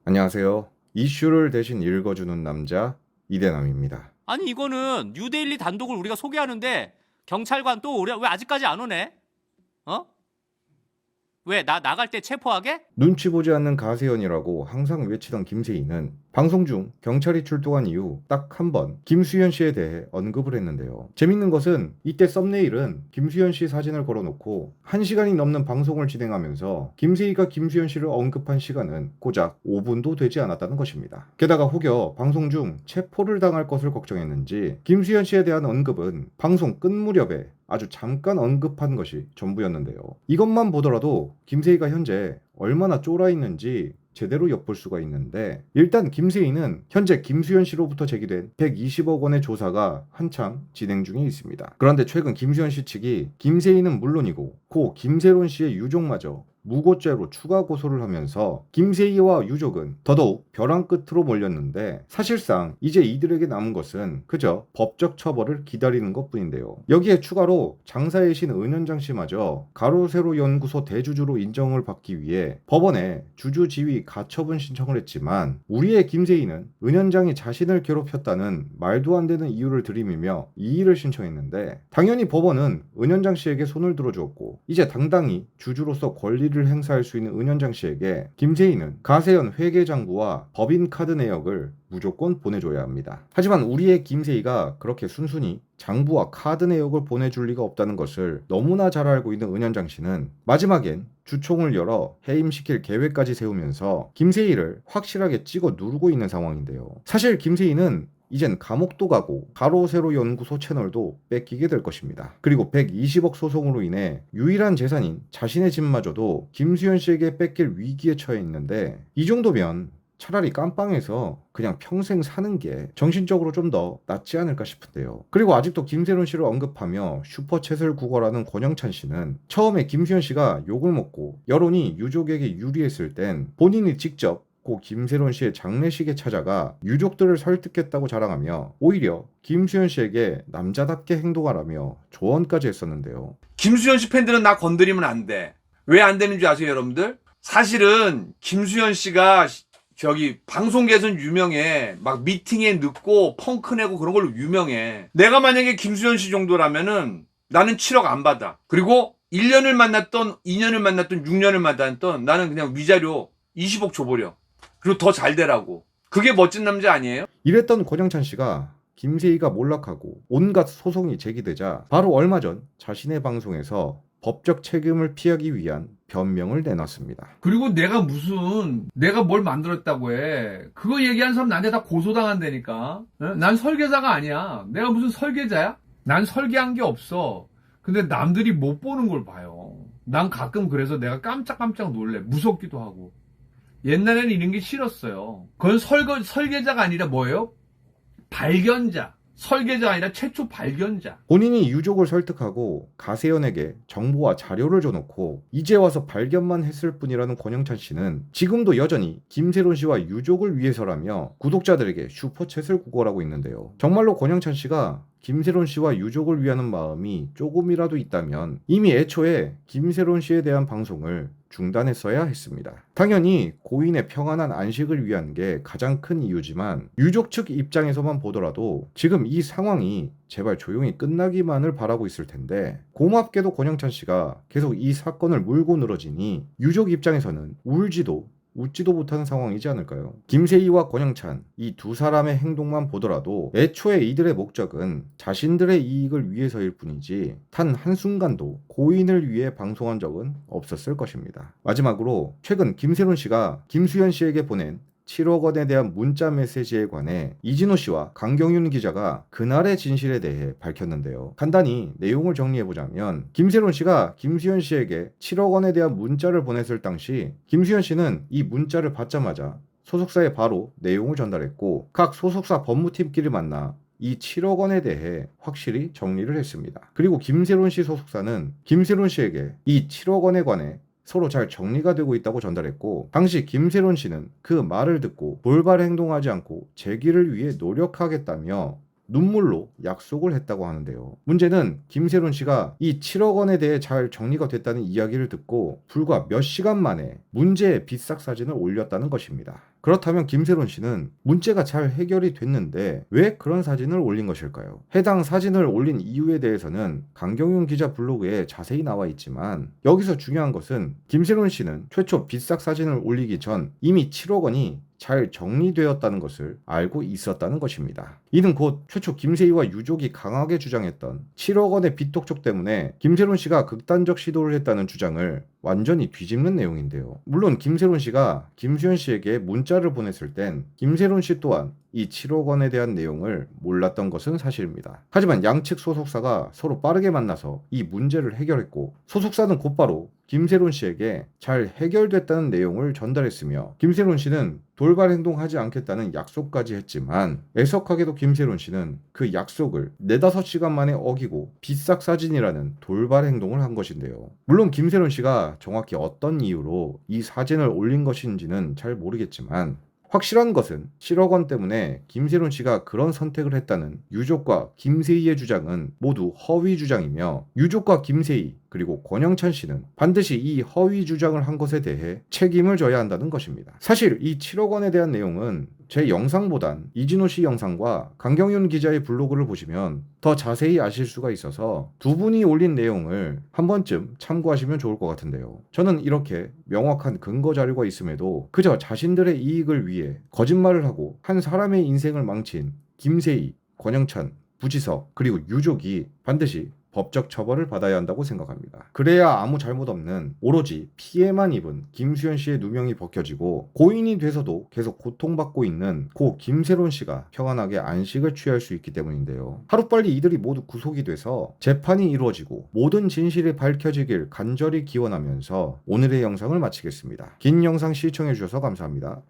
안녕하세요. 이슈를 대신 읽어주는 남자 이대남입니다. 아니 이거는 뉴데일리 단독을 우리가 소개하는데 경찰관 또 왜 아직까지 안 오네? 어? 왜 나 나갈 때 체포하게? 눈치 보지 않는 가세연이라고 항상 외치던 김세희는 방송 중 경찰이 출동한 이후 딱 한 번 김수현 씨에 대해 언급을 했는데요. 재밌는 것은 이때 썸네일은 김수현 씨 사진을 걸어놓고 1시간이 넘는 방송을 진행하면서 김세희가 김수현 씨를 언급한 시간은 고작 5분도 되지 않았다는 것입니다. 게다가 혹여 방송 중 체포를 당할 것을 걱정했는지 김수현 씨에 대한 언급은 방송 끝 무렵에 아주 잠깐 언급한 것이 전부였는데요. 이것만 보더라도 김세희가 현재 얼마나 쫄아 있는지 제대로 엿볼 수가 있는데, 일단 김세희는 현재 김수현 씨로부터 제기된 120억 원의 조사가 한창 진행 중에 있습니다. 그런데 최근 김수현 씨 측이 김세희는 물론이고 고 김세론 씨의 유족마저 무고죄로 추가 고소를 하면서 김세희와 유족은 더더욱 벼랑 끝으로 몰렸는데, 사실상 이제 이들에게 남은 것은 그저 법적 처벌을 기다리는 것뿐인데요. 여기에 추가로 장사의 신 은현장 씨마저 가로세로 연구소 대주주로 인정을 받기 위해 법원에 주주지위 가처분 신청을 했지만, 우리의 김세희는 은현장이 자신을 괴롭혔다는 말도 안 되는 이유를 들이밀며 이의를 신청했는데, 당연히 법원은 은현장 씨에게 손을 들어주었고 이제 당당히 주주로서 권리를 행사할 수 있는 은현장 씨에게 김세희는 가세현 회계장부와 법인카드 내역을 무조건 보내줘야 합니다. 하지만 우리의 김세희가 그렇게 순순히 장부와 카드 내역을 보내줄 리가 없다는 것을 너무나 잘 알고 있는 은현장 씨는 마지막엔 주총을 열어 해임시킬 계획까지 세우면서 김세희를 확실하게 찍어 누르고 있는 상황인데요. 사실 김세희는 이젠 감옥도 가고 가로세로 연구소 채널도 뺏기게 될 것입니다. 그리고 120억 소송으로 인해 유일한 재산인 자신의 집마저도 김수현 씨에게 뺏길 위기에 처해 있는데, 이 정도면 차라리 깜빵에서 그냥 평생 사는 게 정신적으로 좀 더 낫지 않을까 싶은데요. 그리고 아직도 김세론 씨를 언급하며 슈퍼챗을 구걸하는 권영찬 씨는 처음에 김수현 씨가 욕을 먹고 여론이 유족에게 유리했을 땐 본인이 직접 고 김세론 씨의 장례식에 찾아가 유족들을 설득했다고 자랑하며 오히려 김수현 씨에게 남자답게 행동하라며 조언까지 했었는데요. 김수현 씨 팬들은 나 건드리면 안 돼. 왜 안 되는 줄 아세요, 여러분들? 사실은 김수현 씨가 저기 방송계에서는 유명해. 막 미팅에 늦고 펑크 내고 그런 걸로 유명해. 내가 만약에 김수현 씨 정도라면은 나는 7억 안 받아. 그리고 1년을 만났던 2년을 만났던 6년을 만났던 나는 그냥 위자료 20억 줘버려. 그리고 더 잘 되라고. 그게 멋진 남자 아니에요? 이랬던 권영찬 씨가 김세희가 몰락하고 온갖 소송이 제기되자 바로 얼마 전 자신의 방송에서 법적 책임을 피하기 위한 변명을 내놨습니다. 그리고 내가 뭘 만들었다고 해. 그거 얘기하는 사람 나한테 다 고소당한다니까. 난 설계자가 아니야. 내가 무슨 설계자야? 난 설계한 게 없어. 근데 남들이 못 보는 걸 봐요. 난 가끔 그래서 내가 깜짝깜짝 놀래. 무섭기도 하고. 옛날에는 이런 게 싫었어요. 그건 설계자가 아니라 뭐예요? 발견자. 설계자가 아니라 최초 발견자. 본인이 유족을 설득하고 가세연에게 정보와 자료를 줘놓고 이제 와서 발견만 했을 뿐이라는 권영찬 씨는 지금도 여전히 김세론 씨와 유족을 위해서라며 구독자들에게 슈퍼챗을 구걸하고 있는데요. 정말로 권영찬 씨가 김세론 씨와 유족을 위하는 마음이 조금이라도 있다면 이미 애초에 김세론 씨에 대한 방송을 중단했어야 했습니다. 당연히 고인의 평안한 안식을 위한 게 가장 큰 이유지만, 유족 측 입장에서만 보더라도 지금 이 상황이 제발 조용히 끝나기만을 바라고 있을 텐데, 고맙게도 권영찬 씨가 계속 이 사건을 물고 늘어지니 유족 입장에서는 울지도 웃지도 못하는 상황이지 않을까요? 김세희와 권영찬, 이 두 사람의 행동만 보더라도 애초에 이들의 목적은 자신들의 이익을 위해서일 뿐이지 단 한순간도 고인을 위해 방송한 적은 없었을 것입니다. 마지막으로 최근 김세론 씨가 김수현 씨에게 보낸 7억 원에 대한 문자 메시지에 관해 이진호 씨와 강경윤 기자가 그날의 진실에 대해 밝혔는데요. 간단히 내용을 정리해보자면, 김세론 씨가 김수현 씨에게 7억 원에 대한 문자를 보냈을 당시 김수현 씨는 이 문자를 받자마자 소속사에 바로 내용을 전달했고 각 소속사 법무팀끼리 만나 이 7억 원에 대해 확실히 정리를 했습니다. 그리고 김세론 씨 소속사는 김세론 씨에게 이 7억 원에 관해 서로 잘 정리가 되고 있다고 전달했고, 당시 김세론 씨는 그 말을 듣고 돌발 행동하지 않고 재기를 위해 노력하겠다며 눈물로 약속을 했다고 하는데요. 문제는 김세론 씨가 이 7억 원에 대해 잘 정리가 됐다는 이야기를 듣고 불과 몇 시간 만에 문제의 비싹 사진을 올렸다는 것입니다. 그렇다면 김세론 씨는 문제가 잘 해결이 됐는데 왜 그런 사진을 올린 것일까요? 해당 사진을 올린 이유에 대해서는 강경윤 기자 블로그에 자세히 나와 있지만 여기서 중요한 것은 김세론 씨는 최초 빗싹 사진을 올리기 전 이미 7억 원이 잘 정리되었다는 것을 알고 있었다는 것입니다. 이는 곧 최초 김세희와 유족이 강하게 주장했던 7억 원의 빚독촉 때문에 김세론 씨가 극단적 시도를 했다는 주장을 완전히 뒤집는 내용인데요. 물론 김세론 씨가 김수현 씨에게 문자를 보냈을 땐 김세론 씨 또한 이 7억 원에 대한 내용을 몰랐던 것은 사실입니다. 하지만 양측 소속사가 서로 빠르게 만나서 이 문제를 해결했고 소속사는 곧바로 김세론 씨에게 잘 해결됐다는 내용을 전달했으며 김세론 씨는 돌발 행동하지 않겠다는 약속까지 했지만 애석하게도 김세론 씨는 그 약속을 4-5시간 만에 어기고 빗싹 사진이라는 돌발 행동을 한 것인데요. 물론 김세론 씨가 정확히 어떤 이유로 이 사진을 올린 것인지는 잘 모르겠지만 확실한 것은 7억 원 때문에 김세론 씨가 그런 선택을 했다는 유족과 김세희의 주장은 모두 허위 주장이며 유족과 김세희 그리고 권영찬 씨는 반드시 이 허위 주장을 한 것에 대해 책임을 져야 한다는 것입니다. 사실 이 7억 원에 대한 내용은 제 영상보단 이진호 씨 영상과 강경윤 기자의 블로그를 보시면 더 자세히 아실 수가 있어서 두 분이 올린 내용을 한 번쯤 참고하시면 좋을 것 같은데요. 저는 이렇게 명확한 근거 자료가 있음에도 그저 자신들의 이익을 위해 거짓말을 하고 한 사람의 인생을 망친 김세희, 권영찬, 부지석 그리고 유족이 반드시 법적 처벌을 받아야 한다고 생각합니다. 그래야 아무 잘못 없는 오로지 피해만 입은 김수현 씨의 누명이 벗겨지고 고인이 돼서도 계속 고통받고 있는 고 김세론 씨가 평안하게 안식을 취할 수 있기 때문인데요. 하루빨리 이들이 모두 구속이 돼서 재판이 이루어지고 모든 진실이 밝혀지길 간절히 기원하면서 오늘의 영상을 마치겠습니다. 긴 영상 시청해주셔서 감사합니다.